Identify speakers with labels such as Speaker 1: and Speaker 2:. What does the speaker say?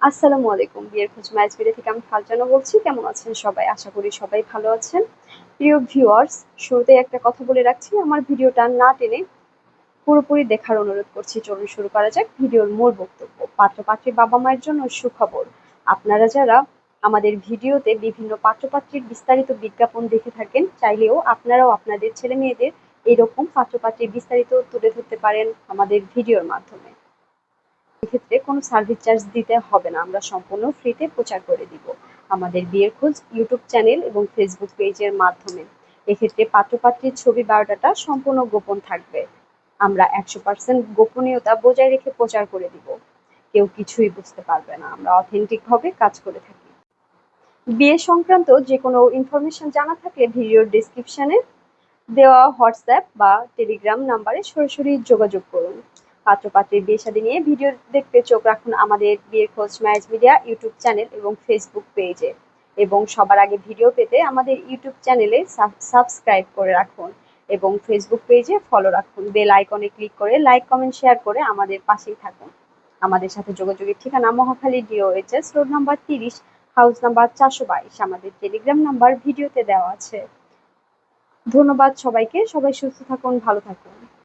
Speaker 1: আসসালামু আলাইকুম। বিয়ের খোঁজ ম্যাচ বিডি থেকে আমি ফারজানা বলছি। কেমন আছেন সবাই? আশা করি সবাই ভালো আছেন। প্রিয় ভিউয়ার্স, শুরুতেই একটা কথা বলে রাখছি, আমার ভিডিওটা না টেনে পুরোপুরি দেখার অনুরোধ করছি। চলুন শুরু করা যাক ভিডিওর মূল বক্তব্য। পাত্র-পাত্রীর বাবা-মায়ের জন্য সুখবর। আপনারা যারা আমাদের ভিডিওতে বিভিন্ন পাত্র-পাত্রীর বিস্তারিত বিজ্ঞাপন দেখে থাকেন, চাইলেও আপনারাও আপনাদের ছেলে-মেয়েদের এরকম পাত্র-পাত্রীর বিস্তারিত তুলে ধরতে পারেন আমাদের ভিডিওর মাধ্যমে। এক্ষেত্রে কোনো সার্ভিস চার্জ দিতে হবে না, আমরা সম্পূর্ণ ফ্রিতে প্রচার করে দিব আমাদের বিয়ের খোঁজ ইউটিউব চ্যানেল এবং ফেসবুক পেজের মাধ্যমে। এক্ষেত্রে পাত্রপাত্রীর ছবি বায়োডাটা সম্পূর্ণ গোপন থাকবে। আমরা 100% গোপনীয়তা বজায় রেখে প্রচার করে দিব, কেউ কিছুই বুঝতে পারবে না। আমরা অথেন্টিক ভাবে কাজ করে থাকি। বিয়ে সংক্রান্ত যে কোনো ইনফরমেশন জানা থাকলে ভিডিওর ডেসক্রিপশনে দেওয়া হোয়াটসঅ্যাপ বা টেলিগ্রাম নাম্বারে সরাসরি যোগাযোগ করুন। পাত্র-পাত্রীর বিয়ে-শাদী নিয়ে ভিডিও দেখতে চোখ রাখুন আমাদের বিয়ের খোঁজ ম্যারেজ মিডিয়া ইউটিউব চ্যানেল এবং ফেসবুক পেজে। এবং সবার আগে ভিডিও পেতে আমাদের ইউটিউব চ্যানেলে সাবস্ক্রাইব করে রাখুন এবং ফেসবুক পেজে ফলো রাখুন। বেল আইকনে ক্লিক করে লাইক, কমেন্ট, শেয়ার করে আমাদের পাশেই থাকুন। আমাদের সাথে যোগাযোগের ঠিকানা Mohakhali DOHS road number 30, house number 422। আমাদের টেলিগ্রাম নাম্বার ভিডিওতে দেওয়া আছে। ধন্যবাদ সবাইকে। সবাই সুস্থ থাকুন, ভালো থাকুন।